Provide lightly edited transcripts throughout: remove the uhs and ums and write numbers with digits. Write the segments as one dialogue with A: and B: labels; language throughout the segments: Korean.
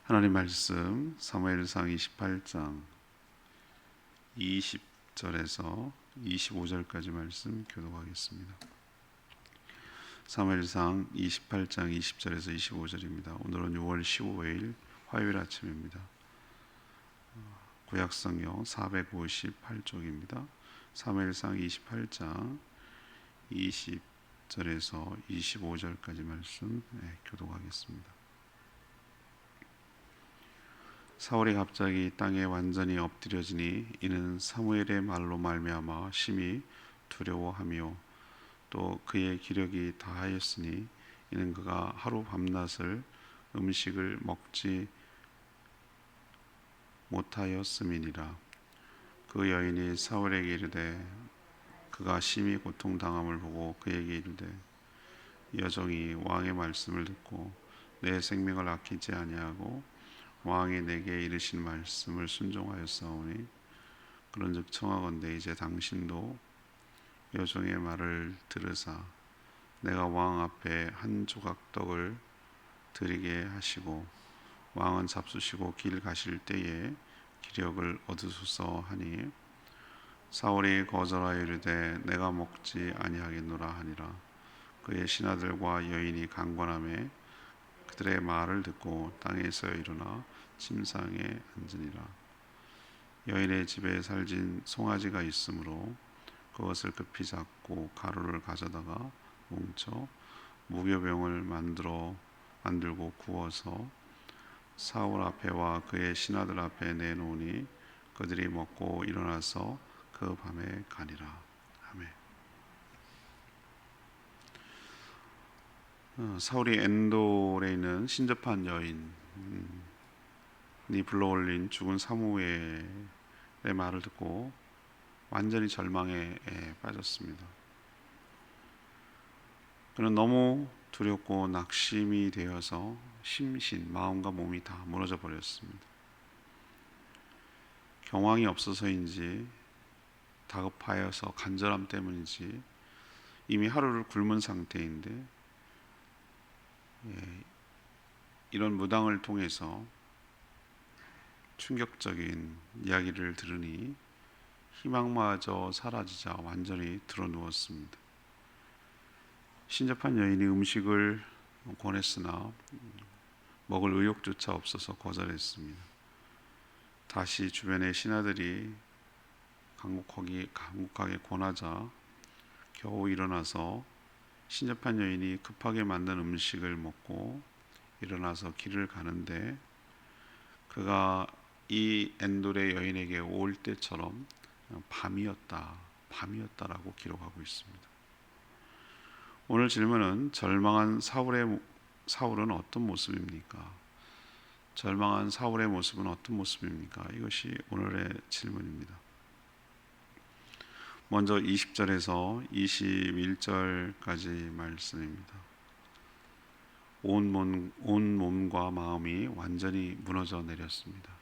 A: 하나님 말씀 사무엘상 28장 20절에서 25절까지 말씀 교독하겠습니다. 사무엘상 28장 20절에서 25절입니다. 오늘은 6월 15일 화요일 아침입니다. 구약성경 458쪽입니다. 사무엘상 28장 20절에서 25절까지 말씀 교독하겠습니다. 사울이 갑자기 땅에 완전히 엎드려지니 이는 사무엘의 말로 말미암아 심히 두려워하며 또 그의 기력이 다하였으니 이는 그가 하루 밤낮을 음식을 먹지 못하였음이니라. 그 여인이 사울에게 이르되 그가 심히 고통당함을 보고 그에게 이르되 여종이 왕의 말씀을 듣고 내 생명을 아끼지 아니하고 왕이 내게 이르신 말씀을 순종하였사오니 그런즉 청하건대 이제 당신도 여종의 말을 들으사 내가 왕 앞에 한 조각 떡을 드리게 하시고 왕은 잡수시고 길 가실 때에 기력을 얻으소서 하니 사울이 거절하여 이르되 내가 먹지 아니하겠노라 하니라. 그의 신하들과 여인이 강권하매 그들의 말을 듣고 땅에서 일어나 침상에 앉으니라. 여인의 집에 살진 송아지가 있으므로 그것을 급히 잡고 가루를 가져다가 뭉쳐 무교병을 만들고 구워서 사울 앞에와 그의 신하들 앞에 내놓으니 그들이 먹고 일어나서 그 밤에 가니라. 아멘. 사울이 엔돌에 있는 신접한 여인이 불러올린 죽은 사무엘의 말을 듣고 완전히 절망에 빠졌습니다. 그는 너무 두렵고 낙심이 되어서 심신, 마음과 몸이 다 무너져 버렸습니다. 경황이 없어서인지 다급하여서 간절함 때문인지 이미 하루를 굶은 상태인데 이런 무당을 통해서 충격적인 이야기를 들으니 희망마저 사라지자 완전히 드러누웠습니다. 신접한 여인이 음식을 권했으나 먹을 의욕조차 없어서 거절했습니다. 다시 주변의 신하들이 강국하게 권하자 겨우 일어나서 신접한 여인이 급하게 만든 음식을 먹고 일어나서 길을 가는데 그가 이 엔돌의 여인에게 올 때처럼 밤이었다라고 기록하고 있습니다. 오늘 질문은 절망한 사울은 어떤 모습입니까? 절망한 사울의 모습은 어떤 모습입니까? 이것이 오늘의 질문입니다. 먼저 20절에서 21절까지 말씀입니다. 온 몸과 마음이 완전히 무너져 내렸습니다.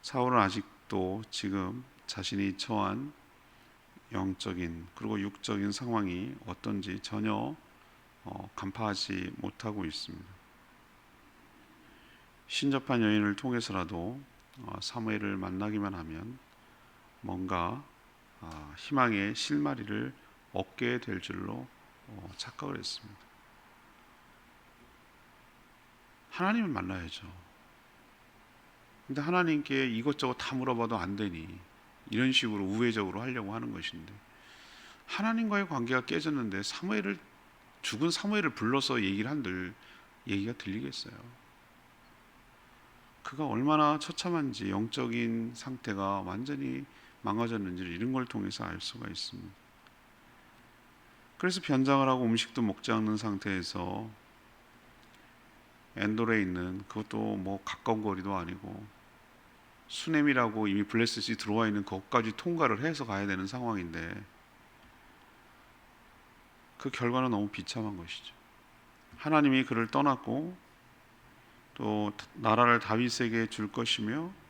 A: 사울은 아직도 지금 자신이 처한 영적인 그리고 육적인 상황이 어떤지 전혀 간파하지 못하고 있습니다. 신접한 여인을 통해서라도 사무엘을 만나기만 하면 뭔가 희망의 실마리를 얻게 될 줄로 착각을 했습니다. 하나님을 만나야죠. 근데 하나님께 이것저것 다 물어봐도 안 되니 이런 식으로 우회적으로 하려고 하는 것인데 하나님과의 관계가 깨졌는데 죽은 사무엘을 불러서 얘기를 한들 얘기가 들리겠어요? 그가 얼마나 처참한지 영적인 상태가 완전히 망가졌는지를 이런 걸 통해서 알 수가 있습니다. 그래서 변장을 하고 음식도 먹지 않는 상태에서 엔돌에 있는 그것도 뭐 가까운 거리도 아니고 수넴이라고 이미 블레셋이 들어와 있는 것까지 통과를 해서 가야 되는 상황인데 그 결과는 너무 비참한 것이죠. 하나님이 그를 떠났고 또 나라를 다윗에게 줄 것이며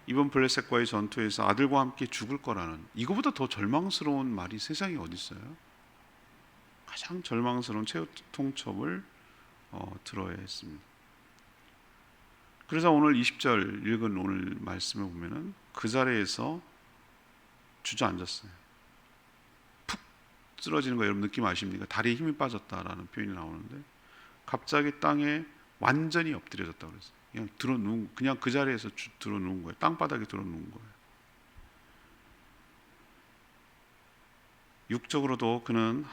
A: 이번 블레셋과의 전투에서 아들과 함께 죽을 거라는 이거보다 더 절망스러운 말이 세상에 어디 있어요? 가장 절망스러운 최후 통첩을 들어야 했습니다. 그래서 오늘 20절 읽은 오늘 말씀에 보면은 그 자리에서 주저앉았어요. 푹 쓰러지는 거 여러분 느낌 아십니까? 다리에 힘이 빠졌다라는 표현이 나오는데 갑자기 땅에 완전히 엎드려졌다고 그랬어요. 그냥 그 자리에서 들어 누운 거예요. 땅바닥에 들어 누운 거예요. 육적으로도 그는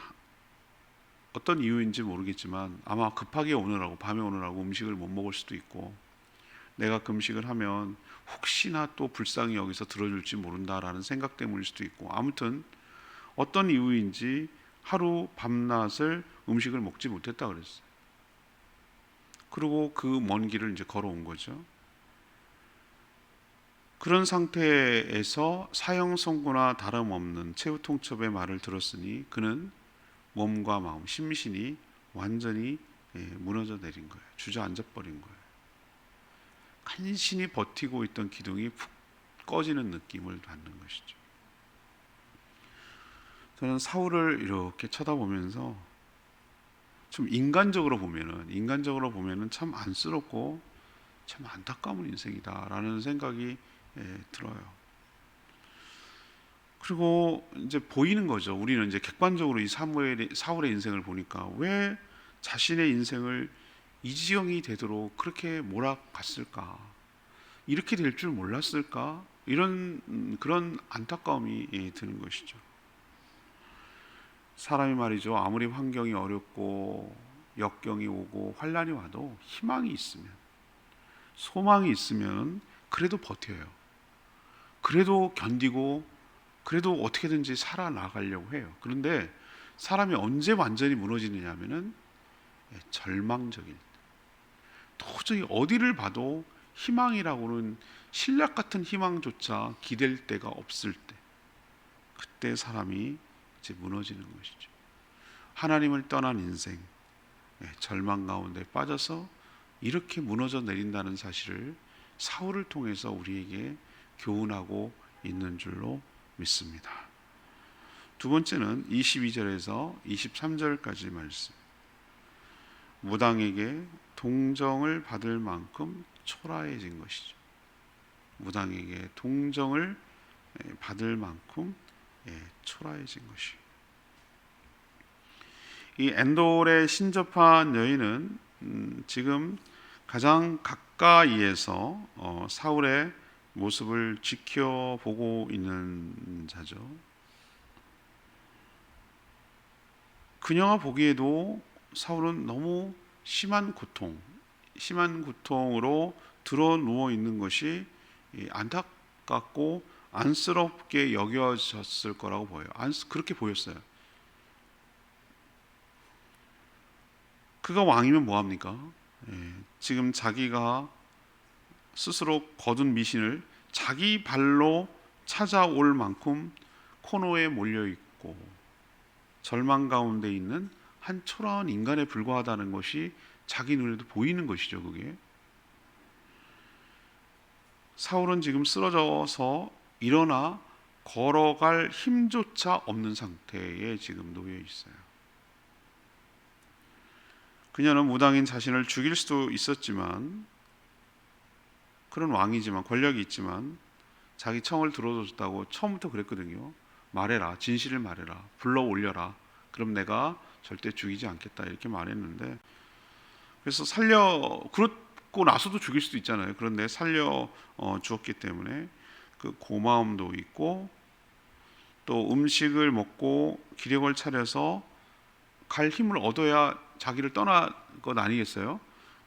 A: 어떤 이유인지 모르겠지만 아마 급하게 오느라고 밤에 오느라고 음식을 못 먹을 수도 있고 내가 금식을 하면 혹시나 또 불쌍히 여기서 들어줄지 모른다라는 생각 때문일 수도 있고 아무튼 어떤 이유인지 하루 밤낮을 음식을 먹지 못했다 그랬어요. 그리고 그 먼 길을 이제 걸어온 거죠. 그런 상태에서 사형선고나 다름없는 최후통첩의 말을 들었으니 그는 몸과 마음, 심신이 완전히 무너져 내린 거예요. 주저앉아 버린 거예요. 간신히 버티고 있던 기둥이 푹 꺼지는 느낌을 받는 것이죠. 저는 사울을 이렇게 쳐다보면서 좀 인간적으로 보면은 참 안쓰럽고 참 안타까운 인생이다라는 생각이 들어요. 그리고 이제 보이는 거죠. 우리는 이제 객관적으로 이 사울의 인생을 보니까 왜 자신의 인생을 이 지경이 되도록 그렇게 몰아갔을까? 이렇게 될 줄 몰랐을까? 이런 그런 안타까움이 드는 것이죠. 사람이 말이죠. 아무리 환경이 어렵고 역경이 오고 환란이 와도 희망이 있으면, 소망이 있으면 그래도 버텨요. 그래도 견디고 그래도 어떻게든지 살아나가려고 해요. 그런데 사람이 언제 완전히 무너지느냐 하면은 절망적일 때, 도저히 어디를 봐도 희망이라고는 신락 같은 희망조차 기댈 데가 없을 때, 그때 사람이 이제 무너지는 것이죠. 하나님을 떠난 인생, 절망 가운데 빠져서 이렇게 무너져 내린다는 사실을 사울을 통해서 우리에게 교훈하고 있는 줄로 믿습니다. 두 번째는 22절에서 23절까지 말씀. 무당에게 동정을 받을 만큼 초라해진 것이죠. 무당에게 동정을 받을 만큼 초라해진 것이. 이 엔돌에 신접한 여인은 지금 가장 가까이에서 사울의 모습을 지켜보고 있는 자죠. 그녀가 보기에도 사울은 너무 심한 고통으로 드러 누워 있는 것이 안타깝고 안쓰럽게 여겨졌을 거라고 보여요. 그렇게 보였어요. 그가 왕이면 뭐합니까? 지금 자기가 스스로 거둔 미신을 자기 발로 찾아올 만큼 코너에 몰려 있고 절망 가운데 있는 한 초라한 인간에 불과하다는 것이 자기 눈에도 보이는 것이죠. 그게 사울은 지금 쓰러져서 일어나 걸어갈 힘조차 없는 상태에 지금 놓여 있어요. 그녀는 무당인 자신을 죽일 수도 있었지만, 그런 왕이지만 권력이 있지만 자기 청을 들어줬다고 처음부터 그랬거든요. 말해라, 진실을 말해라, 불러 올려라, 그럼 내가 절대 죽이지 않겠다, 이렇게 말했는데, 그래서 그렇고 나서도 죽일 수도 있잖아요. 그런데 살려 주었기 때문에 그 고마움도 있고, 또 음식을 먹고 기력을 차려서 갈 힘을 얻어야 자기를 떠날 것 아니겠어요?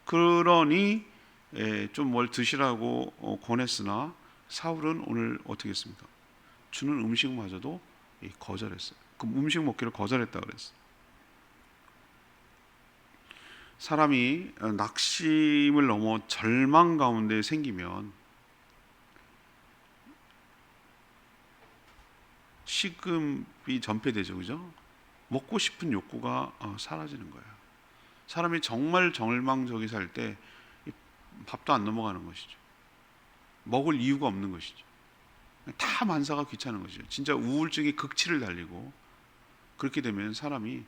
A: 그러니 좀 뭘 드시라고 권했으나 사울은 오늘 어떻게 했습니까? 주는 음식마저도 거절했어요. 그 음식 먹기를 거절했다 그랬어요. 사람이 낙심을 넘어 절망 가운데 생기면 식음이 전폐되죠, 그죠? 먹고 싶은 욕구가 사라지는 거예요. 사람이 정말 절망적이 살 때 밥도 안 넘어가는 것이죠. 먹을 이유가 없는 것이죠. 다 만사가 귀찮은 것이죠. 진짜 우울증이 극치를 달리고, 그렇게 되면 사람이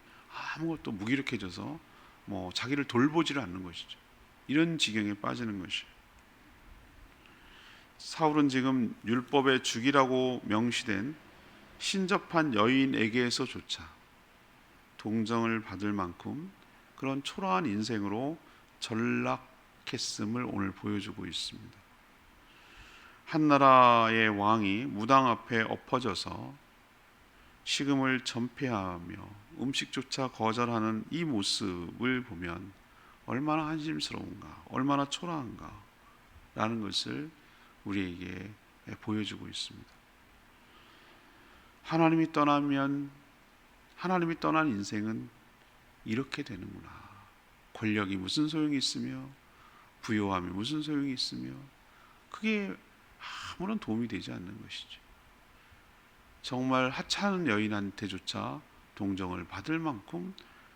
A: 아무것도 무기력해져서 자기를 돌보지를 않는 것이죠. 이런 지경에 빠지는 것이에요. 사울은 지금 율법의 죽이라고 명시된 신접한 여인에게서조차 동정을 받을 만큼 그런 초라한 인생으로 전락했음을 오늘 보여주고 있습니다. 한 나라의 왕이 무당 앞에 엎어져서 식음을 전폐하며 음식조차 거절하는 이 모습을 보면 얼마나 한심스러운가, 얼마나 초라한가 라는 것을 우리에게 보여주고 있습니다. 하나님이 떠난 인생은 이렇게 되는구나. 권력이 무슨 소용이 있으며 부요함이 무슨 소용이 있으며 그게 아무런 도움이 되지 않는 것이죠. 정말 하찮은 여인한테조차 동정을 받을 만큼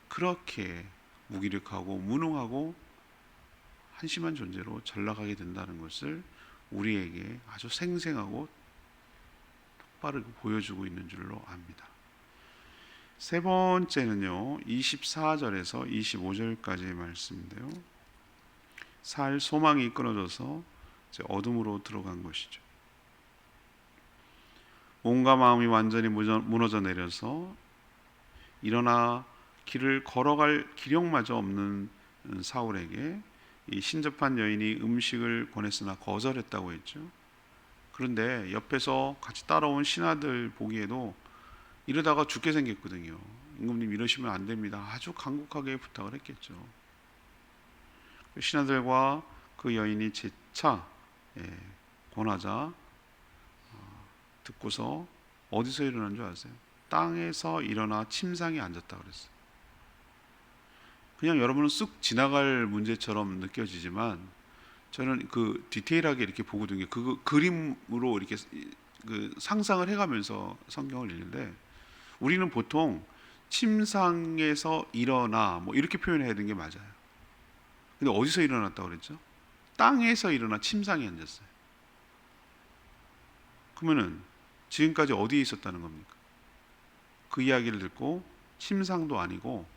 A: 그렇게 무기력하고 무능하고 한심한 존재로 전락하게 된다는 것을 우리에게 아주 생생하고 똑바르게 보여주고 있는 줄로 압니다. 세 번째는요, 24절에서 25절까지의 말씀인데요, 살 소망이 끊어져서 이제 어둠으로 들어간 것이죠. 몸과 마음이 완전히 무너져 내려서 일어나 길을 걸어갈 기력마저 없는 사울에게 이 신접한 여인이 음식을 권했으나 거절했다고 했죠. 그런데 옆에서 같이 따라온 신하들 보기에도 이러다가 죽게 생겼거든요. 임금님 이러시면 안 됩니다. 아주 간곡하게 부탁을 했겠죠. 신하들과 그 여인이 재차 권하자 듣고서 어디서 일어난 줄 아세요? 땅에서 일어나 침상에 앉았다 그랬어요. 그냥 여러분은 쑥 지나갈 문제처럼 느껴지지만 저는 그 디테일하게 이렇게 보거든요. 그 그림으로 이렇게 그 상상을 해가면서 성경을 읽는데 우리는 보통 침상에서 일어나 뭐 이렇게 표현해야 되는 게 맞아요. 근데 어디서 일어났다고 그랬죠? 땅에서 일어나 침상에 앉았어요. 그러면은 지금까지 어디에 있었다는 겁니까? 그 이야기를 듣고 침상도 아니고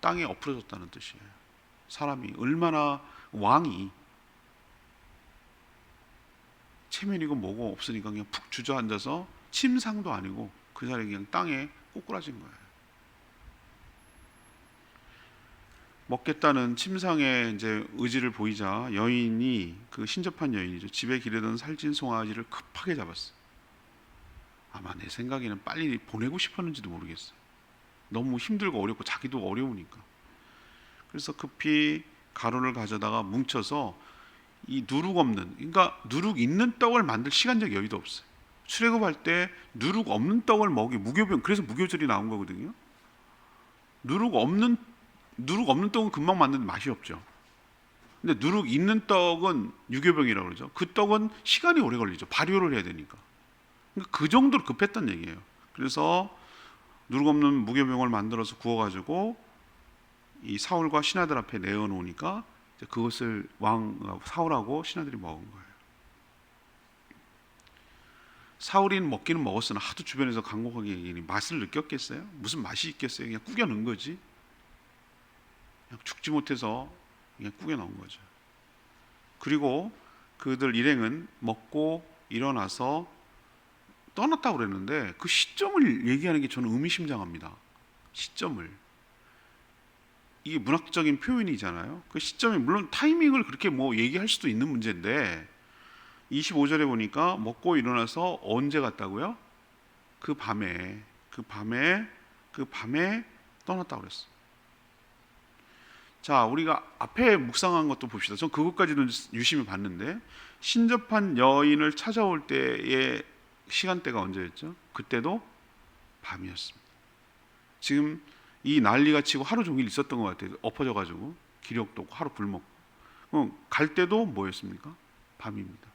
A: 땅에 엎어졌다는 뜻이에요. 사람이 얼마나 왕이 체면이고 뭐고 없으니까 그냥 푹 주저앉아서 침상도 아니고 그 자리에 그냥 땅에 꼬꾸라진 거예요. 먹겠다는 침상에 이제 의지를 보이자 여인이 그 신접한 여인이죠. 집에 기르던 살찐 송아지를 급하게 잡았어요. 아마 내 생각에는 빨리 보내고 싶었는지도 모르겠어요. 너무 힘들고 어렵고 자기도 어려우니까. 그래서 급히 가루를 가져다가 뭉쳐서 이 누룩 없는, 그러니까 누룩 있는 떡을 만들 시간적 여유도 없어요. 출애굽할 때 누룩 없는 떡을 무교병, 그래서 무교절이 나온 거거든요. 누룩 없는 떡은 금방 만드는데 맛이 없죠. 근데 누룩 있는 떡은 유교병이라고 그러죠. 그 떡은 시간이 오래 걸리죠. 발효를 해야 되니까. 그러니까 그 정도로 급했던 얘기예요. 그래서 누룩 없는 무교병을 만들어서 구워가지고 이 사울과 신하들 앞에 내어놓으니까 그것을 사울하고 신하들이 먹은 거예요. 사울이는 먹기는 먹었으나 하도 주변에서 간곡하게 얘기하니 맛을 느꼈겠어요? 무슨 맛이 있겠어요? 그냥 구겨 넣은 거지. 그냥 죽지 못해서 그냥 구겨 넣은 거죠. 그리고 그들 일행은 먹고 일어나서 떠났다고 그랬는데 그 시점을 얘기하는 게 저는 의미심장합니다. 시점을. 이게 문학적인 표현이잖아요. 그 시점이 물론 타이밍을 그렇게 뭐 얘기할 수도 있는 문제인데 25절에 보니까 먹고 일어나서 언제 갔다고요? 그 밤에 떠났다고 그랬어요. 자, 우리가 앞에 묵상한 것도 봅시다. 전 그것까지도 유심히 봤는데 신접한 여인을 찾아올 때의 시간대가 언제였죠? 그때도 밤이었습니다. 지금 이 난리가 치고 하루 종일 있었던 것 같아요. 엎어져가지고 기력도 없고 하루 굶었고 갈 때도 뭐였습니까? 밤입니다.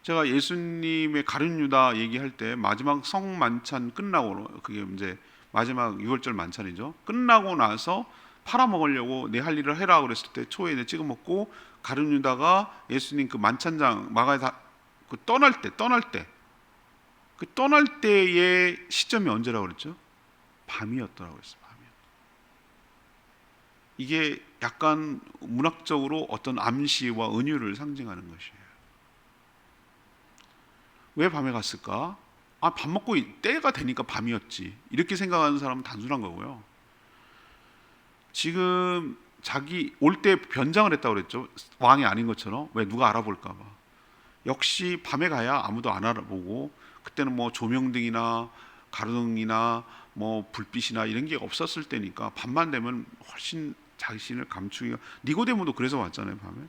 A: 제가 예수님의 가룟 유다 얘기할 때 마지막 성만찬 끝나고, 그게 이제 마지막 6월절 만찬이죠. 끝나고 나서 팔아먹으려고 내 할 일을 해라 그랬을 때 초에 찍어 먹고 가룟 유다가 예수님 그 만찬장 마가에 그 떠날 때의 시점이 언제라고 그랬죠? 밤이었더라고 그랬어요. 이게 약간 문학적으로 어떤 암시와 은유를 상징하는 것이에요. 왜 밤에 갔을까? 아, 밥 먹고 때가 되니까 밤이었지. 이렇게 생각하는 사람은 단순한 거고요. 지금 자기 올 때 변장을 했다고 그랬죠. 왕이 아닌 것처럼. 왜? 누가 알아볼까 봐. 역시 밤에 가야 아무도 안 알아보고, 그때는 뭐 조명등이나 가로등이나 뭐 불빛이나 이런 게 없었을 때니까 밤만 되면 훨씬 자신을 감추기가. 니고데모도 그래서 왔잖아요. 밤에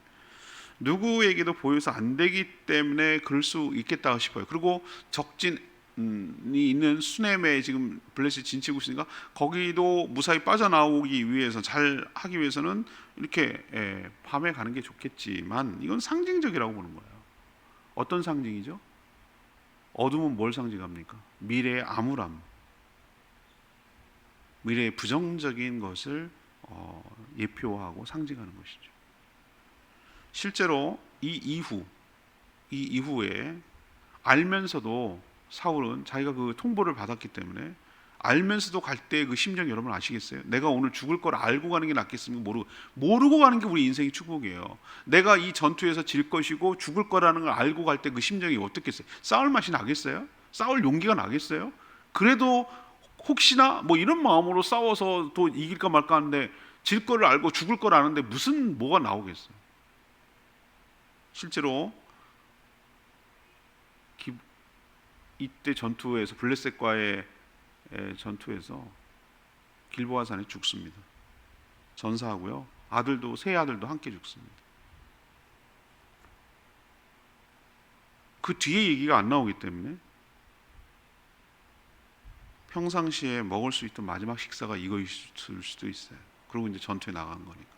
A: 누구에게도 보여서 안 되기 때문에 그럴 수 있겠다 싶어요. 그리고 적진이 있는 수넴에 지금 블레셋이 진치고 있으니까 거기도 무사히 빠져나오기 위해서, 잘 하기 위해서는 이렇게 밤에 가는 게 좋겠지만, 이건 상징적이라고 보는 거예요. 어떤 상징이죠? 어둠은 뭘 상징합니까? 미래의 암울함, 미래의 부정적인 것을 예표하고 상징하는 것이죠. 실제로 이 이후에 알면서도 사울은 자기가 그 통보를 받았기 때문에 알면서도 갈 때 그 심정 여러분 아시겠어요? 내가 오늘 죽을 걸 알고 가는 게 낫겠습니까? 모르고 가는 게 우리 인생의 축복이에요. 내가 이 전투에서 질 것이고 죽을 거라는 걸 알고 갈 때 그 심정이 어떻겠어요? 싸울 맛이 나겠어요? 싸울 용기가 나겠어요? 그래도 혹시나 뭐 이런 마음으로 싸워서 또 이길까 말까 하는데, 질 거를 알고 죽을 걸 아는데 무슨 뭐가 나오겠어요? 실제로 이때 전투에서, 블레셋과의 전투에서 길보아산에 죽습니다. 전사하고요. 아들도, 세 아들도 함께 죽습니다. 그 뒤에 얘기가 안 나오기 때문에 평상시에 먹을 수 있던 마지막 식사가 이거일 수도 있어요. 그리고 이제 전투에 나간 거니까.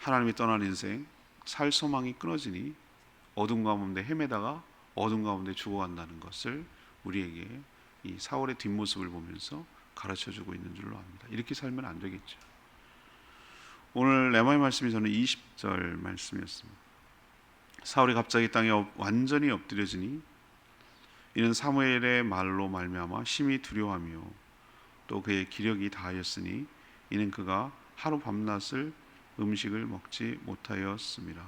A: 하나님이 떠난 인생, 살 소망이 끊어지니 어둠 가운데 헤매다가 어둠 가운데 죽어간다는 것을 우리에게 이 사울의 뒷모습을 보면서 가르쳐주고 있는 줄로 압니다. 이렇게 살면 안 되겠죠. 오늘 레마의 말씀이 저는 20절 말씀이었습니다. 사울이 갑자기 땅에 완전히 엎드려지니 이는 사무엘의 말로 말미암아 심히 두려워하며 또 그의 기력이 다하였으니 이는 그가 하루 밤낮을 음식을 먹지 못하였습니다.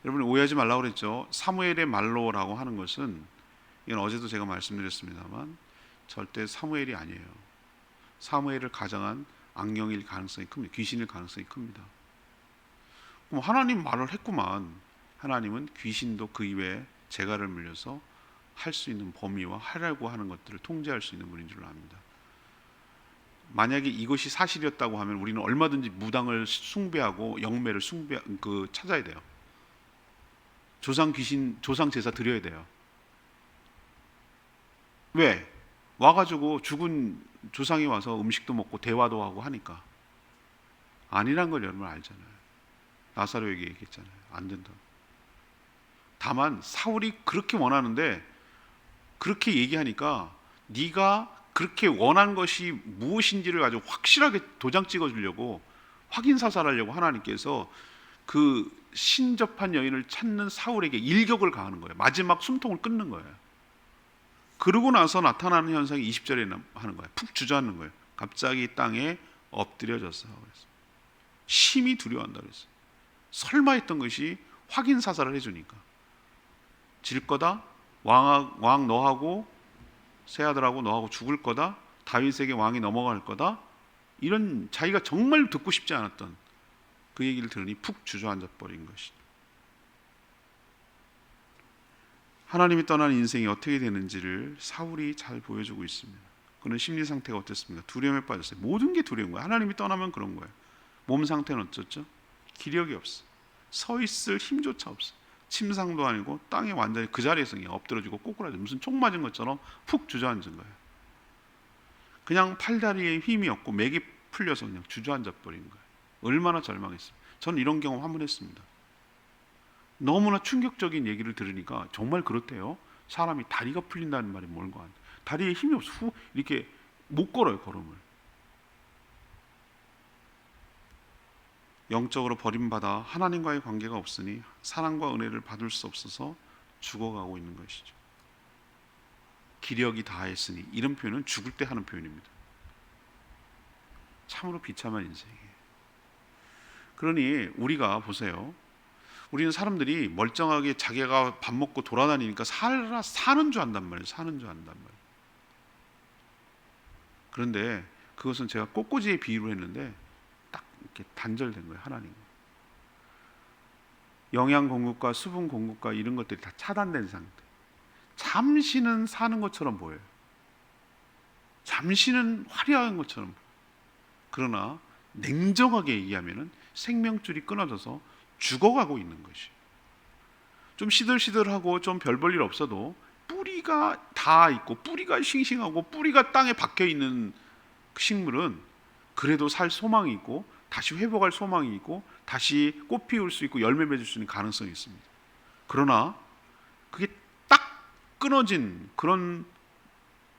A: 여러분 오해하지 말라고 그랬죠. 사무엘의 말로라고 하는 것은, 이건 어제도 제가 말씀드렸습니다만 절대 사무엘이 아니에요. 사무엘을 가장한 악령일 가능성이 큽니다. 귀신일 가능성이 큽니다. 그럼 하나님 말을 했구만. 하나님은 귀신도 그 이외에 재갈을 물려서 할 수 있는 범위와 하려고 하는 것들을 통제할 수 있는 분인 줄 압니다. 만약에 이것이 사실이었다고 하면 우리는 얼마든지 무당을 숭배하고 영매를 찾아야 돼요. 조상 귀신, 조상 제사 드려야 돼요. 왜? 와가지고 죽은 조상이 와서 음식도 먹고 대화도 하고 하니까. 아니란 걸 여러분 알잖아요. 나사로에게 얘기했잖아요. 안 된다. 다만 사울이 그렇게 원하는데, 그렇게 얘기하니까 네가 그렇게 원한 것이 무엇인지를 아주 확실하게 도장 찍어주려고, 확인 사살하려고 하나님께서 그 신접한 여인을 찾는 사울에게 일격을 가하는 거예요. 마지막 숨통을 끊는 거예요. 그러고 나서 나타나는 현상이 20절에 하는 거예요. 푹 주저앉는 거예요. 갑자기 땅에 엎드려졌어. 심히 두려워한다 그랬어요. 설마 했던 것이 확인 사살을 해주니까. 질 거다. 왕 너하고 세 아들하고 너하고 죽을 거다. 다윗에게 왕이 넘어갈 거다. 이런 자기가 정말 듣고 싶지 않았던 그 얘기를 들으니 푹 주저앉아 버린 것이죠. 하나님이 떠난 인생이 어떻게 되는지를 사울이 잘 보여주고 있습니다. 그는 심리 상태가 어땠습니까? 두려움에 빠졌어요. 모든 게 두려운 거예요. 하나님이 떠나면 그런 거예요. 몸 상태는 어쩌죠? 기력이 없어. 서 있을 힘조차 없어. 침상도 아니고 땅에 완전히 그 자리에서 그냥 엎드려지고 꼬꾸라져, 무슨 총 맞은 것처럼 푹 주저앉은 거예요. 그냥 팔다리에 힘이 없고 맥이 풀려서 그냥 주저앉아 버린 거예요. 얼마나 절망했어요. 저는 이런 경험 한 번 했습니다. 너무나 충격적인 얘기를 들으니까 정말 그렇대요. 사람이 다리가 풀린다는 말이 뭔가, 다리에 힘이 없어 이렇게 못 걸어요, 걸음을. 영적으로 버림받아 하나님과의 관계가 없으니 사랑과 은혜를 받을 수 없어서 죽어가고 있는 것이죠. 기력이 다했으니, 이런 표현은 죽을 때 하는 표현입니다. 참으로 비참한 인생이에요. 그러니 우리가 보세요. 우리는 사람들이 멀쩡하게 자기가 밥 먹고 돌아다니니까 사는 줄 안단 말이에요. 사는 줄 안단 말이에요. 그런데 그것은 제가 꽃꽂이에 비유를 했는데 딱 이렇게 단절된 거예요. 하나님. 영양 공급과 수분 공급과 이런 것들이 다 차단된 상태. 잠시는 사는 것처럼 보여요. 잠시는 화려한 것처럼 보여요. 그러나 냉정하게 얘기하면 생명줄이 끊어져서 죽어가고 있는 것이. 좀 시들시들하고 좀 별 볼 일 없어도 뿌리가 다 있고 뿌리가 싱싱하고 뿌리가 땅에 박혀 있는 식물은 그래도 살 소망이 있고 다시 회복할 소망이 있고 다시 꽃 피울 수 있고 열매 맺을 수 있는 가능성이 있습니다. 그러나 그게 딱 끊어진 그런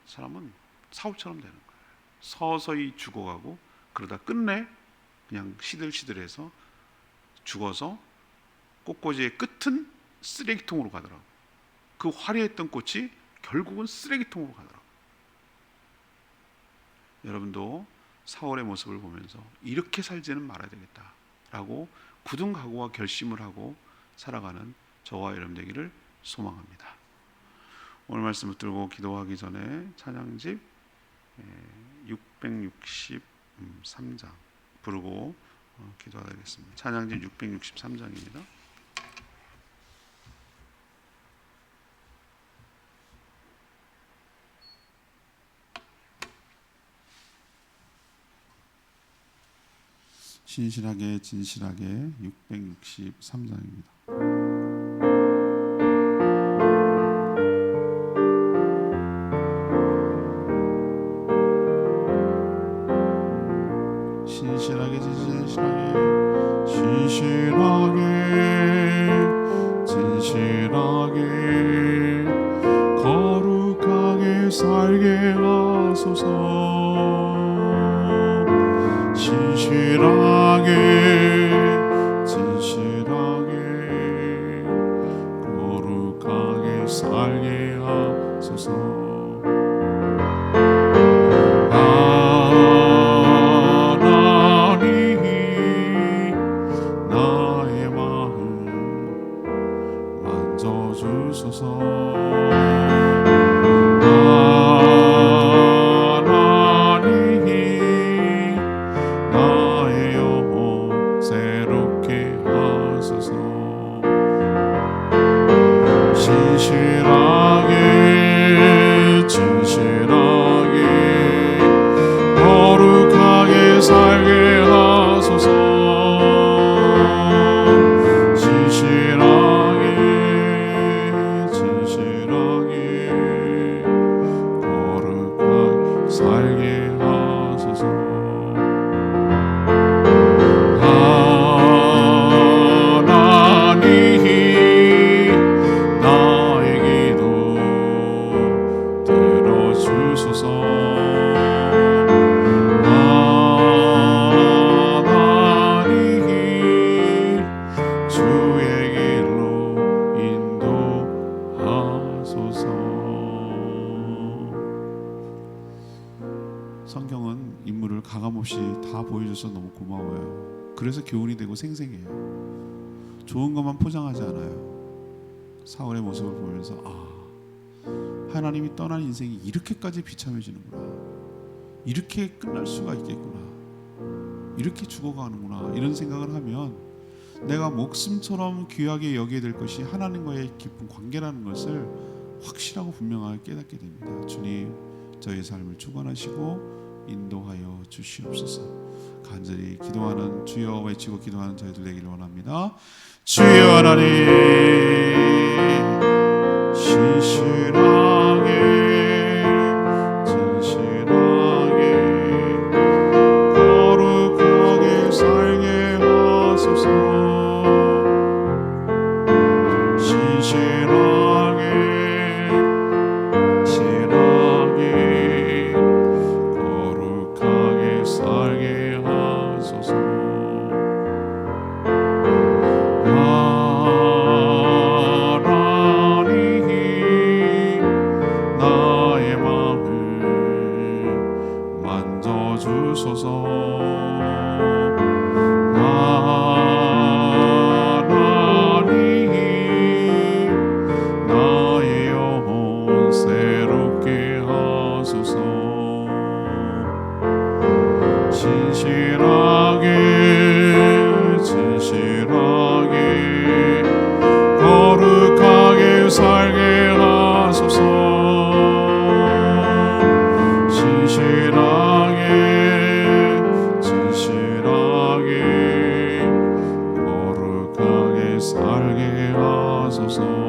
A: 사람은 사울처럼 되는 거예요. 서서히 죽어가고 그러다 끝내 그냥 시들시들해서 죽어서 꽃꽂이의 끝은 쓰레기통으로 가더라고. 그 화려했던 꽃이 결국은 쓰레기통으로 가더라고. 여러분도 사울의 모습을 보면서 이렇게 살지는 말아야 되겠다라고 굳은 각오와 결심을 하고 살아가는 저와 여러분 되기를 소망합니다. 오늘 말씀을 들고 기도하기 전에 찬양집 663장 부르고 기도하겠습니다. 찬양집 663장입니다. 신실하게 진실하게 663장입니다. 신실하게 진실하게 신실하게 진실하게 거룩하게 살게 하소서. 신실하게 진실하게 거룩하게 살게 하소서. 하나님 나의 마음 만져주소서. 진실하게 진실하게 거룩하게 살게 하소서. 진실하게 진실하게 거룩하게 살게 하소서. 성경은 인물을 가감없이 다 보여줘서 너무 고마워요. 그래서 교훈이 되고 생생해요. 좋은 것만 포장하지 않아요. 사울의 모습을 보면서 하나님이 떠난 인생이 이렇게까지 비참해지는구나, 이렇게 끝날 수가 있겠구나, 이렇게 죽어가는구나, 이런 생각을 하면 내가 목숨처럼 귀하게 여겨야 될 것이 하나님과의 깊은 관계라는 것을 확실하고 분명하게 깨닫게 됩니다. 주님, 저의 삶을 주관하시고 인도하여 주시옵소서. 간절히 기도하는, 주여 외치고 기도하는 저희들 되기를 원합니다. 주여 하나님, 신실하게 진실하게 거룩하게 살게 하소서. 신실하게 진실하게 거룩하게 살게 하소서. 나의 마음을 만져주소서. 하나님 진실하게 거룩하게 살게 하소서. 진실하게 거룩하게 살게 하소서.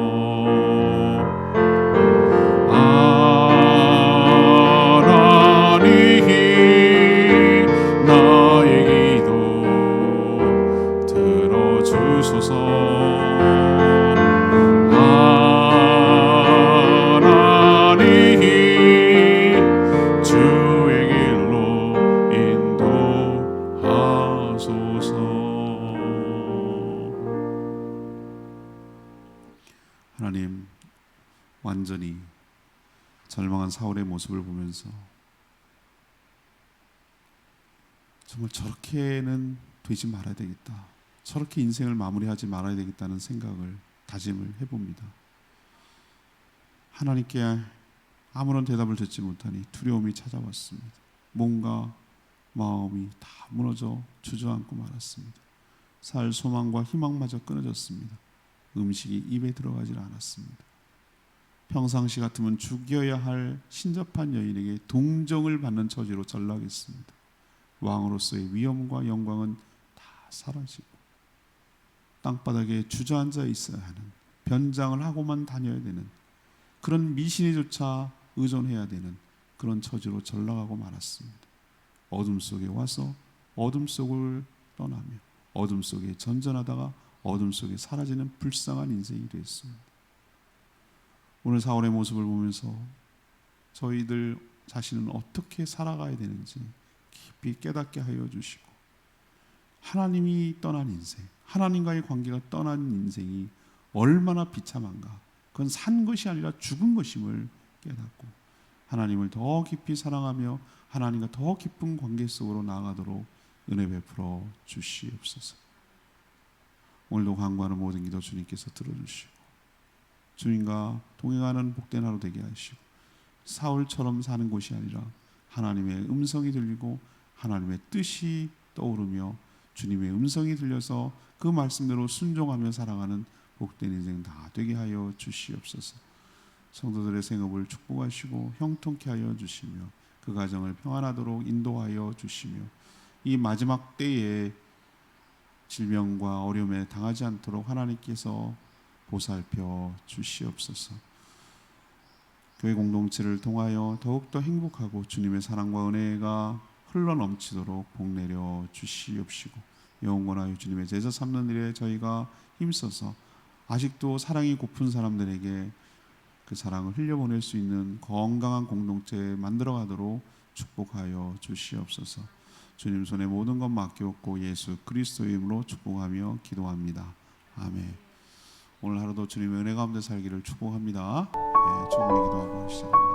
A: 하나님, 완전히 절망한 사울의 모습을 보면서 정말 저렇게는 되지 말아야 되겠다, 저렇게 인생을 마무리하지 말아야 되겠다는 생각을, 다짐을 해봅니다. 하나님께 아무런 대답을 듣지 못하니 두려움이 찾아왔습니다. 몸과 마음이 다 무너져 주저앉고 말았습니다. 살 소망과 희망마저 끊어졌습니다. 음식이 입에 들어가질 않았습니다. 평상시 같으면 죽여야 할 신접한 여인에게 동정을 받는 처지로 전락했습니다. 왕으로서의 위엄과 영광은 다 사라지고 땅바닥에 주저앉아 있어야 하는, 변장을 하고만 다녀야 되는, 그런 미신에조차 의존해야 되는 그런 처지로 전락하고 말았습니다. 어둠 속에 와서 어둠 속을 떠나며 어둠 속에 전전하다가 어둠 속에 사라지는 불쌍한 인생이 되었습니다. 오늘 사울의 모습을 보면서 저희들 자신은 어떻게 살아가야 되는지 깊이 깨닫게 하여 주시고, 하나님이 떠난 인생, 하나님과의 관계가 떠난 인생이 얼마나 비참한가, 그건 산 것이 아니라 죽은 것임을 깨닫고 하나님을 더 깊이 사랑하며 하나님과 더 깊은 관계 속으로 나아가도록 은혜 베풀어 주시옵소서. 오늘도 간구하는 모든 기도 주님께서 들어주시고 주님과 동행하는 복된 하루 되게 하시고, 사울처럼 사는 곳이 아니라 하나님의 음성이 들리고 하나님의 뜻이 떠오르며 주님의 음성이 들려서 그 말씀대로 순종하며 살아가는 복된 인생 다 되게 하여 주시옵소서. 성도들의 생업을 축복하시고 형통케 하여 주시며 그 가정을 평안하도록 인도하여 주시며 이 마지막 때에 질병과 어려움에 당하지 않도록 하나님께서 보살펴 주시옵소서. 교회 공동체를 통하여 더욱더 행복하고 주님의 사랑과 은혜가 흘러넘치도록 복내려 주시옵시고, 영원하여 주님의 제자 삼는 일에 저희가 힘써서 아직도 사랑이 고픈 사람들에게 그 사랑을 흘려보낼 수 있는 건강한 공동체 만들어가도록 축복하여 주시옵소서. 주님 손에 모든 것 맡겼고 예수 그리스도의 이름으로 축복하며 기도합니다. 아멘. 오늘 하루도 주님의 은혜 가운데 살기를 축복합니다. 네, 주님의 기도하고 시작합니다.